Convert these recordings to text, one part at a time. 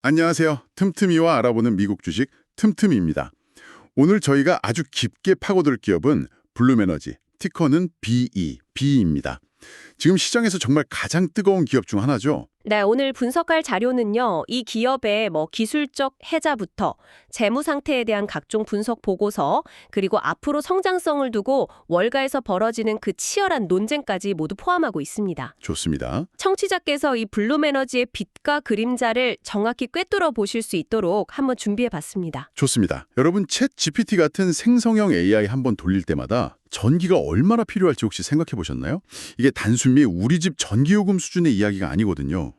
안녕하세요. 틈틈이와 알아보는 미국 주식 틈틈이입니다. 오늘 저희가 아주 깊게 파고들 기업은 블룸에너지, 티커는 BE입니다. 지금 시장에서 정말 가장 뜨거운 기업 중 하나죠. 네, 오늘 분석할 자료는요. 이 기업의 기술적 해자부터 재무 상태에 대한 각종 분석 보고서, 그리고 앞으로 성장성을 두고 월가에서 벌어지는 그 치열한 논쟁까지 모두 포함하고 있습니다. 좋습니다. 청취자께서 이 블룸에너지의 빛과 그림자를 정확히 꿰뚫어 보실 수 있도록 한번 준비해 봤습니다. 좋습니다. 여러분 챗 GPT 같은 생성형 AI 한번 돌릴 때마다 전기가 얼마나 필요할지 혹시 생각해 보셨나요? 이게 단순히 우리 집 전기요금 수준의 이야기가 아니거든요.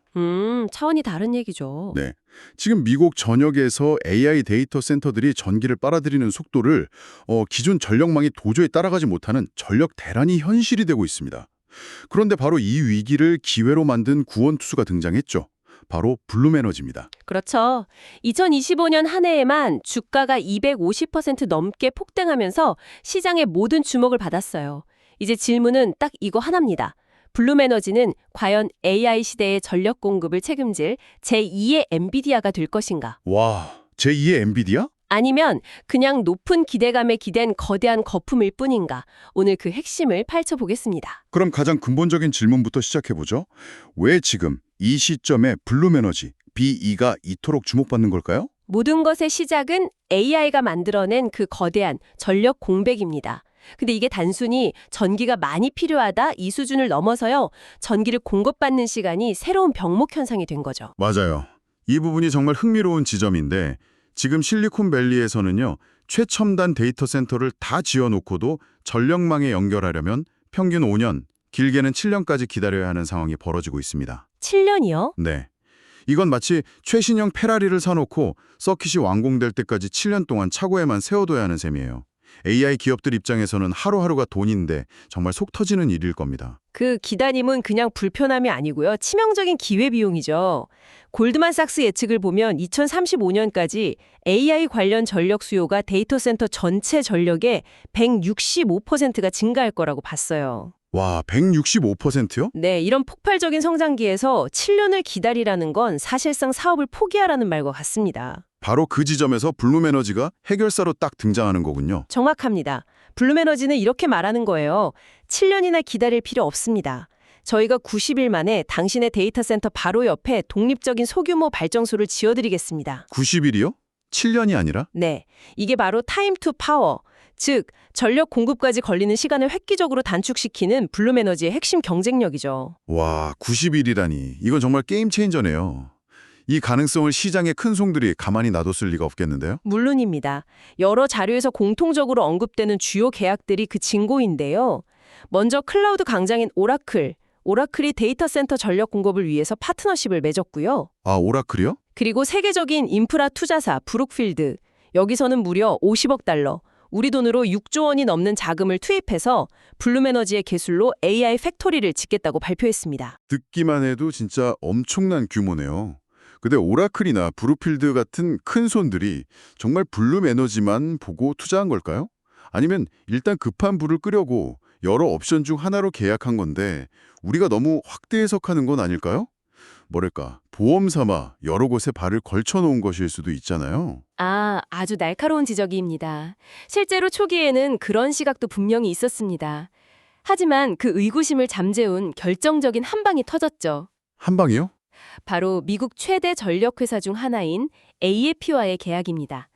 차원이 다른 얘기죠. 네. 지금 미국 전역에서 AI 데이터 센터들이 전기를 빨아들이는 속도를 기존 전력망이 도저히 따라가지 못하는 전력 대란이 현실이 되고 있습니다. 그런데 바로 이 위기를 기회로 만든 구원투수가 등장했죠. 바로 블룸에너지입니다. 그렇죠. 2025년 한 해에만 주가가 250% 넘게 폭등하면서 시장의 모든 주목을 받았어요. 이제 질문은 딱 이거 하나입니다. 블룸에너지는 과연 AI 시대의 전력 공급을 책임질 제2의 엔비디아가 될 것인가? 와, 제2의 엔비디아? 아니면 그냥 높은 기대감에 기댄 거대한 거품일 뿐인가? 오늘 그 핵심을 파헤쳐보겠습니다. 그럼 가장 근본적인 질문부터 시작해보죠. 왜 지금 이 시점에 블룸에너지, BE가 이토록 주목받는 걸까요? 모든 것의 시작은 AI가 만들어낸 그 거대한 전력 공백입니다. 근데 이게 단순히 전기가 많이 필요하다 이 수준을 넘어서요. 전기를 공급받는 시간이 새로운 병목 현상이 된 거죠. 맞아요. 이 부분이 정말 흥미로운 지점인데 지금 실리콘밸리에서는요. 최첨단 데이터 센터를 다 지어놓고도 전력망에 연결하려면 평균 5년, 길게는 7년까지 기다려야 하는 상황이 벌어지고 있습니다. 7년이요? 네. 이건 마치 최신형 페라리를 사놓고 서킷이 완공될 때까지 7년 동안 차고에만 세워둬야 하는 셈이에요. AI 기업들 입장에서는 하루하루가 돈인데 정말 속 터지는 일일 겁니다. 그 기다림은 그냥 불편함이 아니고요. 치명적인 기회비용이죠. 골드만삭스 예측을 보면 2035년까지 AI 관련 전력 수요가 데이터 센터 전체 전력의 165%가 증가할 거라고 봤어요. 와, 165%요? 네, 이런 폭발적인 성장기에서 7년을 기다리라는 건 사실상 사업을 포기하라는 말과 같습니다. 바로 그 지점에서 블룸에너지가 해결사로 딱 등장하는 거군요. 정확합니다. 블룸에너지는 이렇게 말하는 거예요. 7년이나 기다릴 필요 없습니다. 저희가 90일 만에 당신의 데이터 센터 바로 옆에 독립적인 소규모 발전소를 지어드리겠습니다. 90일이요? 7년이 아니라? 네, 이게 바로 타임 투 파워, 즉 전력 공급까지 걸리는 시간을 획기적으로 단축시키는 블룸에너지의 핵심 경쟁력이죠. 와, 90일이라니. 이건 정말 게임 체인저네요. 이 가능성을 시장의 큰 송들이 가만히 놔뒀을 리가 없겠는데요? 물론입니다. 여러 자료에서 공통적으로 언급되는 주요 계약들이 그 징고인데요. 먼저 클라우드 강장인 오라클. 오라클이 데이터 센터 전력 공급을 위해서 파트너십을 맺었고요. 아, 오라클이요? 그리고 세계적인 인프라 투자사 브룩필드. 여기서는 무려 50억 달러, 우리 돈으로 6조 원이 넘는 자금을 투입해서 블룸에너지의 기술로 AI 팩토리를 짓겠다고 발표했습니다. 듣기만 해도 진짜 엄청난 규모네요. 근데 오라클이나 브루필드 같은 큰 손들이 정말 블룸에너지만 보고 투자한 걸까요? 아니면 일단 급한 불을 끄려고 여러 옵션 중 하나로 계약한 건데 우리가 너무 확대 해석하는 건 아닐까요? 뭐랄까, 보험 삼아 여러 곳에 발을 걸쳐놓은 것일 수도 있잖아요. 아주 날카로운 지적입니다. 실제로 초기에는 그런 시각도 분명히 있었습니다. 하지만 그 의구심을 잠재운 결정적인 한 방이 터졌죠. 한 방이요? 바로 미국 최대 전력회사 중 하나인 AEP와의 계약입니다.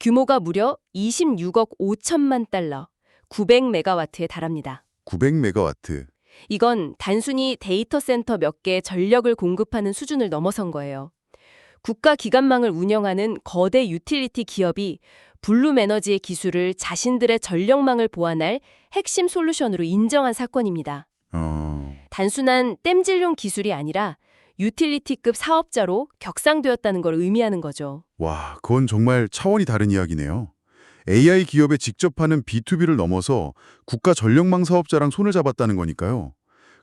규모가 무려 26억 5천만 달러, 900메가와트에 달합니다. 900메가와트. 이건 단순히 데이터 센터 몇 개의 전력을 공급하는 수준을 넘어선 거예요. 국가 기관망을 운영하는 거대 유틸리티 기업이 블룸에너지의 기술을 자신들의 전력망을 보완할 핵심 솔루션으로 인정한 사건입니다. 단순한 땜질용 기술이 아니라 유틸리티급 사업자로 격상되었다는 걸 의미하는 거죠. 와, 그건 정말 차원이 다른 이야기네요. AI 기업에 직접 하는 B2B를 넘어서 국가 전력망 사업자랑 손을 잡았다는 거니까요.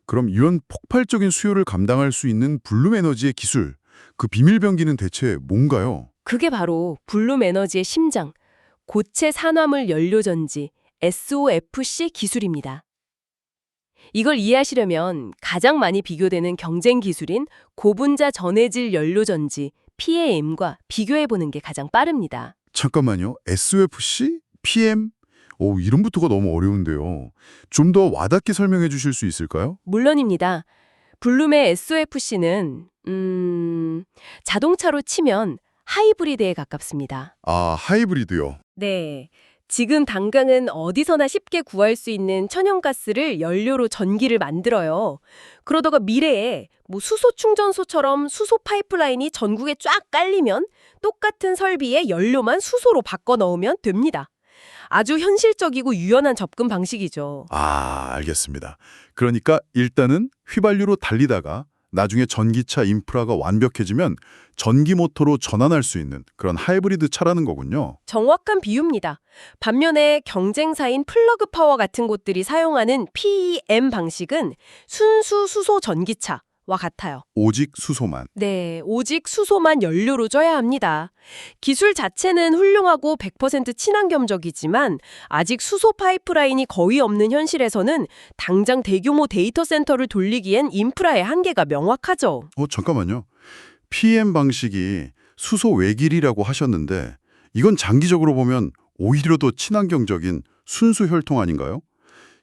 그럼 이런 폭발적인 수요를 감당할 수 있는 블룸에너지의 기술, 그 비밀병기는 대체 뭔가요? 그게 바로 블룸에너지의 심장, 고체 산화물 연료 전지, SOFC 기술입니다. 이걸 이해하시려면 가장 많이 비교되는 경쟁 기술인 고분자 전해질 연료 전지, PAM과 비교해보는 게 가장 빠릅니다. 잠깐만요. SOFC? PM? 이름부터가 너무 어려운데요. 좀 더 와닿게 설명해 주실 수 있을까요? 물론입니다. 블룸의 SOFC는 자동차로 치면 하이브리드에 가깝습니다. 아, 하이브리드요. 네. 지금 당장은 어디서나 쉽게 구할 수 있는 천연가스를 연료로 전기를 만들어요. 그러다가 미래에 수소 충전소처럼 수소 파이프라인이 전국에 쫙 깔리면 똑같은 설비에 연료만 수소로 바꿔 넣으면 됩니다. 아주 현실적이고 유연한 접근 방식이죠. 아, 알겠습니다. 그러니까 일단은 휘발유로 달리다가 나중에 전기차 인프라가 완벽해지면 전기모터로 전환할 수 있는 그런 하이브리드 차라는 거군요. 정확한 비유입니다. 반면에 경쟁사인 플러그 파워 같은 곳들이 사용하는 PEM 방식은 순수 수소 전기차와 같아요. 오직 수소만. 네, 오직 수소만 연료로 쪄야 합니다. 기술 자체는 훌륭하고 100% 친환경적이지만 아직 수소 파이프라인이 거의 없는 현실에서는 당장 대규모 데이터 센터를 돌리기엔 인프라의 한계가 명확하죠. 잠깐만요. PM 방식이 수소 외길이라고 하셨는데 이건 장기적으로 보면 오히려 더 친환경적인 순수 혈통 아닌가요?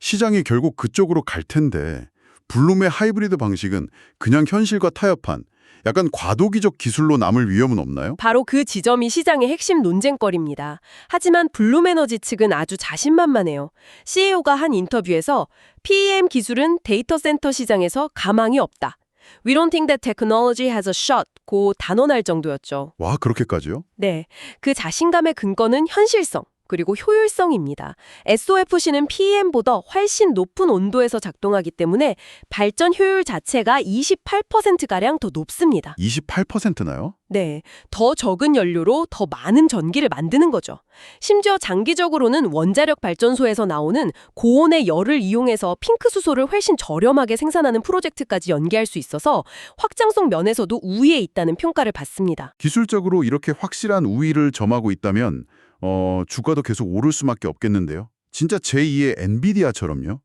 시장이 결국 그쪽으로 갈 텐데 블룸의 하이브리드 방식은 그냥 현실과 타협한 약간 과도기적 기술로 남을 위험은 없나요? 바로 그 지점이 시장의 핵심 논쟁거리입니다. 하지만 블룸에너지 측은 아주 자신만만해요. CEO가 한 인터뷰에서 PEM 기술은 데이터 센터 시장에서 가망이 없다. We don't think that technology has a shot. 고 단언할 정도였죠. 와, 그렇게까지요? 네, 그 자신감의 근거는 현실성, 그리고 효율성입니다. SOFC는 PEM보다 훨씬 높은 온도에서 작동하기 때문에 발전 효율 자체가 28%가량 더 높습니다. 28%나요? 네, 더 적은 연료로 더 많은 전기를 만드는 거죠. 심지어 장기적으로는 원자력 발전소에서 나오는 고온의 열을 이용해서 핑크 수소를 훨씬 저렴하게 생산하는 프로젝트까지 연계할 수 있어서 확장성 면에서도 우위에 있다는 평가를 받습니다. 기술적으로 이렇게 확실한 우위를 점하고 있다면 주가도 계속 오를 수밖에 없겠는데요. 진짜 제2의 엔비디아처럼요.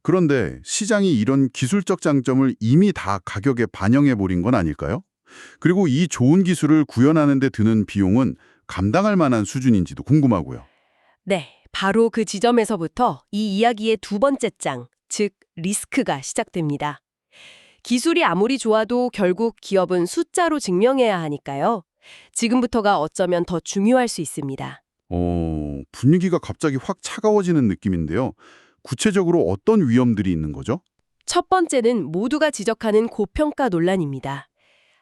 그런데 시장이 이런 기술적 장점을 이미 다 가격에 반영해버린 건 아닐까요? 그리고 이 좋은 기술을 구현하는 데 드는 비용은 감당할 만한 수준인지도 궁금하고요. 네, 바로 그 지점에서부터 이 이야기의 두 번째 장, 즉 리스크가 시작됩니다. 기술이 아무리 좋아도 결국 기업은 숫자로 증명해야 하니까요. 지금부터가 어쩌면 더 중요할 수 있습니다. 분위기가 갑자기 확 차가워지는 느낌인데요. 구체적으로 어떤 위험들이 있는 거죠? 첫 번째는 모두가 지적하는 고평가 논란입니다.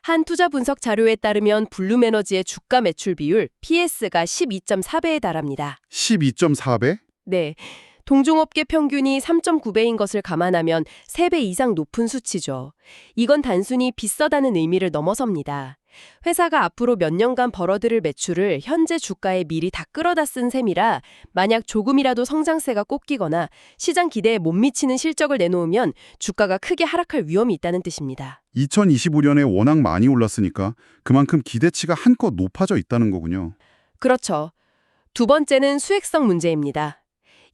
한 투자 분석 자료에 따르면 블룸에너지의 주가 매출 비율 PS가 12.4배에 달합니다. 12.4배? 네, 동종업계 평균이 3.9배인 것을 감안하면 3배 이상 높은 수치죠. 이건 단순히 비싸다는 의미를 넘어섭니다. 회사가 앞으로 몇 년간 벌어들일 매출을 현재 주가에 미리 다 끌어다 쓴 셈이라 만약 조금이라도 성장세가 꺾이거나 시장 기대에 못 미치는 실적을 내놓으면 주가가 크게 하락할 위험이 있다는 뜻입니다. 2025년에 워낙 많이 올랐으니까 그만큼 기대치가 한껏 높아져 있다는 거군요. 그렇죠. 두 번째는 수익성 문제입니다.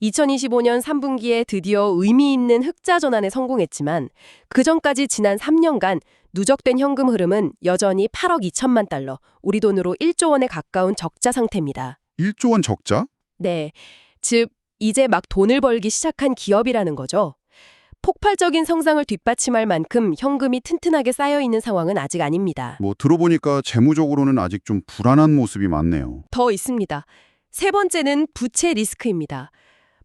2025년 3분기에 드디어 의미 있는 흑자 전환에 성공했지만 그전까지 지난 3년간 누적된 현금 흐름은 여전히 8억 2천만 달러, 우리 돈으로 1조 원에 가까운 적자 상태입니다. 1조 원 적자? 네, 즉 이제 막 돈을 벌기 시작한 기업이라는 거죠. 폭발적인 성장을 뒷받침할 만큼 현금이 튼튼하게 쌓여있는 상황은 아직 아닙니다. 들어보니까 재무적으로는 아직 좀 불안한 모습이 많네요. 더 있습니다. 세 번째는 부채 리스크입니다.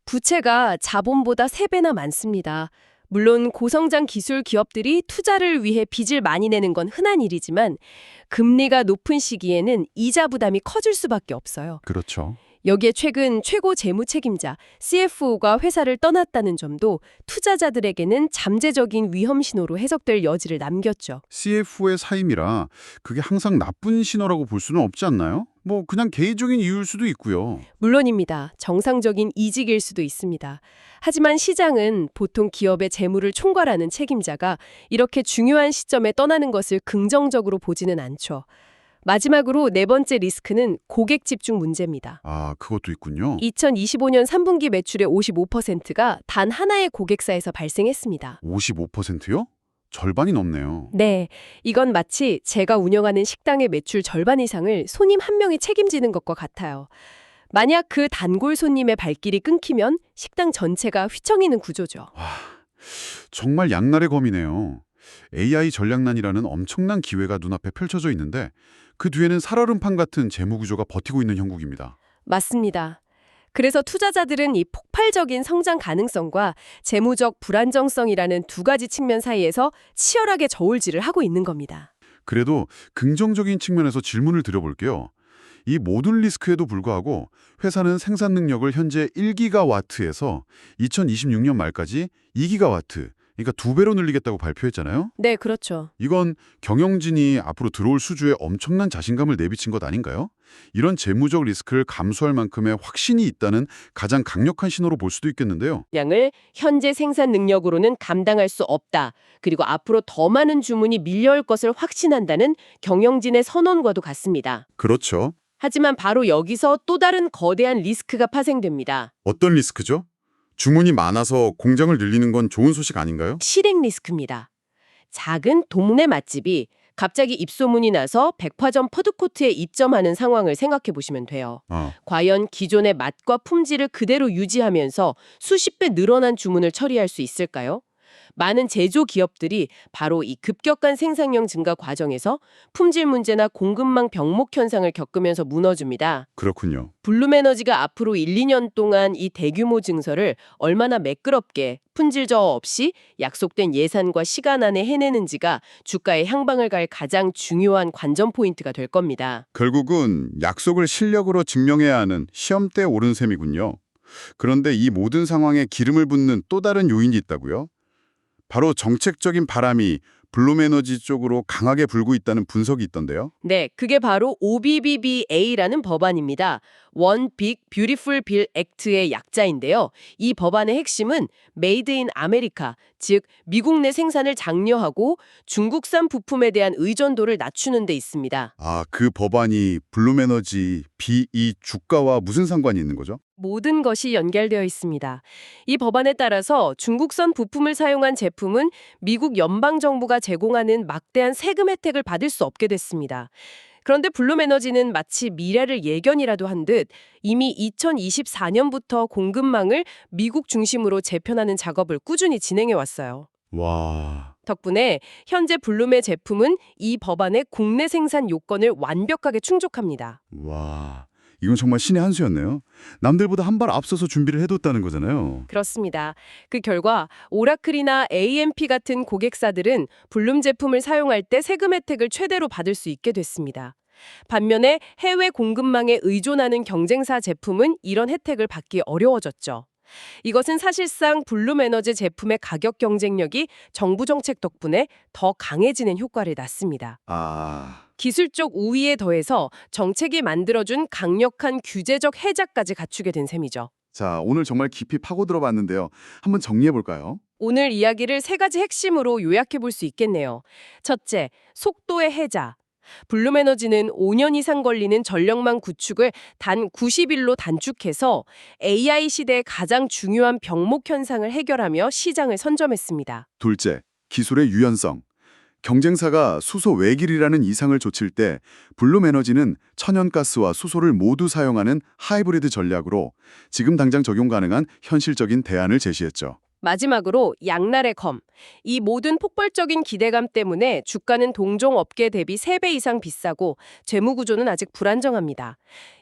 부채가 자본보다 3배나 많습니다. 물론 고성장 기술 기업들이 투자를 위해 빚을 많이 내는 건 흔한 일이지만 금리가 높은 시기에는 이자 부담이 커질 수밖에 없어요. 그렇죠. 여기에 최근 최고 재무 책임자 CFO가 회사를 떠났다는 점도 투자자들에게는 잠재적인 위험 신호로 해석될 여지를 남겼죠. CFO의 사임이라 그게 항상 나쁜 신호라고 볼 수는 없지 않나요? 그냥 개인적인 이유일 수도 있고요. 물론입니다. 정상적인 이직일 수도 있습니다. 하지만 시장은 보통 기업의 재무를 총괄하는 책임자가 이렇게 중요한 시점에 떠나는 것을 긍정적으로 보지는 않죠. 마지막으로 네 번째 리스크는 고객 집중 문제입니다. 아, 그것도 있군요. 2025년 3분기 매출의 55%가 단 하나의 고객사에서 발생했습니다. 55%요? 절반이 넘네요. 네, 이건 마치 제가 운영하는 식당의 매출 절반 이상을 손님 한 명이 책임지는 것과 같아요. 만약 그 단골 손님의 발길이 끊기면 식당 전체가 휘청이는 구조죠. 정말 양날의 검이네요. AI 전략난이라는 엄청난 기회가 눈앞에 펼쳐져 있는데 그 뒤에는 살얼음판 같은 재무 구조가 버티고 있는 형국입니다. 맞습니다. 그래서 투자자들은 이 폭발적인 성장 가능성과 재무적 불안정성이라는 두 가지 측면 사이에서 치열하게 저울질을 하고 있는 겁니다. 그래도 긍정적인 측면에서 질문을 드려볼게요. 이 모든 리스크에도 불구하고 회사는 생산 능력을 현재 1기가와트에서 2026년 말까지 2기가와트, 그러니까 2배로 늘리겠다고 발표했잖아요. 네, 그렇죠. 이건 경영진이 앞으로 들어올 수주에 엄청난 자신감을 내비친 것 아닌가요? 이런 재무적 리스크를 감수할 만큼의 확신이 있다는 가장 강력한 신호로 볼 수도 있겠는데요. 양을 현재 생산 능력으로는 감당할 수 없다. 그리고 앞으로 더 많은 주문이 밀려올 것을 확신한다는 경영진의 선언과도 같습니다. 그렇죠. 하지만 바로 여기서 또 다른 거대한 리스크가 파생됩니다. 어떤 리스크죠? 주문이 많아서 공장을 늘리는 건 좋은 소식 아닌가요? 실행 리스크입니다. 작은 동네 맛집이 갑자기 입소문이 나서 백화점 푸드코트에 입점하는 상황을 생각해 보시면 돼요. 과연 기존의 맛과 품질을 그대로 유지하면서 수십 배 늘어난 주문을 처리할 수 있을까요? 많은 제조 기업들이 바로 이 급격한 생산량 증가 과정에서 품질 문제나 공급망 병목 현상을 겪으면서 무너집니다. 그렇군요. 블룸에너지가 앞으로 1, 2년 동안 이 대규모 증설을 얼마나 매끄럽게 품질 저하 없이 약속된 예산과 시간 안에 해내는지가 주가에 향방을 갈 가장 중요한 관전 포인트가 될 겁니다. 결국은 약속을 실력으로 증명해야 하는 시험대에 오른 셈이군요. 그런데 이 모든 상황에 기름을 붓는 또 다른 요인이 있다고요? 바로 정책적인 바람이 블룸에너지 쪽으로 강하게 불고 있다는 분석이 있던데요. 네, 그게 바로 OBBBA라는 법안입니다. One Big Beautiful Bill Act의 약자인데요. 이 법안의 핵심은 메이드 인 아메리카, 즉 미국 내 생산을 장려하고 중국산 부품에 대한 의존도를 낮추는 데 있습니다. 그 법안이 블룸에너지 BE 주가와 무슨 상관이 있는 거죠? 모든 것이 연결되어 있습니다. 이 법안에 따라서 중국산 부품을 사용한 제품은 미국 연방정부가 제공하는 막대한 세금 혜택을 받을 수 없게 됐습니다. 그런데 블룸에너지는 마치 미래를 예견이라도 한 듯 이미 2024년부터 공급망을 미국 중심으로 재편하는 작업을 꾸준히 진행해 왔어요. 와... 덕분에 현재 블룸의 제품은 이 법안의 국내 생산 요건을 완벽하게 충족합니다. 와... 이건 정말 신의 한 수였네요. 남들보다 한 발 앞서서 준비를 해뒀다는 거잖아요. 그렇습니다. 그 결과 오라클이나 AMP 같은 고객사들은 블룸 제품을 사용할 때 세금 혜택을 최대로 받을 수 있게 됐습니다. 반면에 해외 공급망에 의존하는 경쟁사 제품은 이런 혜택을 받기 어려워졌죠. 이것은 사실상 블룸에너지 제품의 가격 경쟁력이 정부 정책 덕분에 더 강해지는 효과를 낳습니다. 기술적 우위에 더해서 정책이 만들어준 강력한 규제적 해자까지 갖추게 된 셈이죠. 자, 오늘 정말 깊이 파고들어 봤는데요. 한번 정리해 볼까요? 오늘 이야기를 세 가지 핵심으로 요약해 볼 수 있겠네요. 첫째, 속도의 해자. 블룸에너지는 5년 이상 걸리는 전력망 구축을 단 90일로 단축해서 AI 시대의 가장 중요한 병목 현상을 해결하며 시장을 선점했습니다. 둘째, 기술의 유연성. 경쟁사가 수소 외길이라는 이상을 좇을 때 블룸에너지는 천연가스와 수소를 모두 사용하는 하이브리드 전략으로 지금 당장 적용 가능한 현실적인 대안을 제시했죠. 마지막으로 양날의 검. 이 모든 폭발적인 기대감 때문에 주가는 동종 업계 대비 3배 이상 비싸고 재무 구조는 아직 불안정합니다.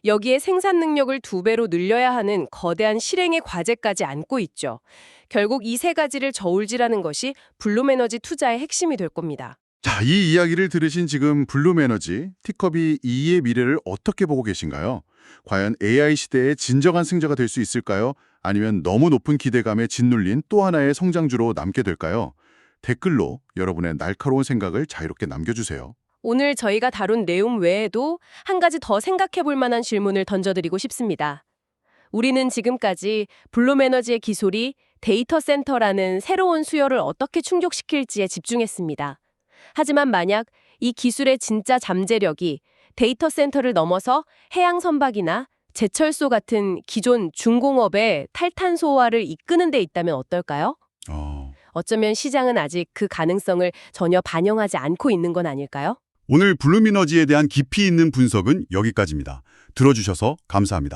여기에 생산 능력을 2배로 늘려야 하는 거대한 실행의 과제까지 안고 있죠. 결국 이 세 가지를 저울질하는 것이 블룸에너지 투자의 핵심이 될 겁니다. 자, 이 이야기를 들으신 지금 블룸에너지, 티커비 2의 미래를 어떻게 보고 계신가요? 과연 AI 시대의 진정한 승자가 될 수 있을까요? 아니면 너무 높은 기대감에 짓눌린 또 하나의 성장주로 남게 될까요? 댓글로 여러분의 날카로운 생각을 자유롭게 남겨주세요. 오늘 저희가 다룬 내용 외에도 한 가지 더 생각해 볼 만한 질문을 던져드리고 싶습니다. 우리는 지금까지 블룸에너지의 기술이 데이터 센터라는 새로운 수요를 어떻게 충족시킬지에 집중했습니다. 하지만 만약 이 기술의 진짜 잠재력이 데이터 센터를 넘어서 해양 선박이나 제철소 같은 기존 중공업의 탈탄소화를 이끄는 데 있다면 어떨까요? 어쩌면 시장은 아직 그 가능성을 전혀 반영하지 않고 있는 건 아닐까요? 오늘 블룸이너지에 대한 깊이 있는 분석은 여기까지입니다. 들어주셔서 감사합니다.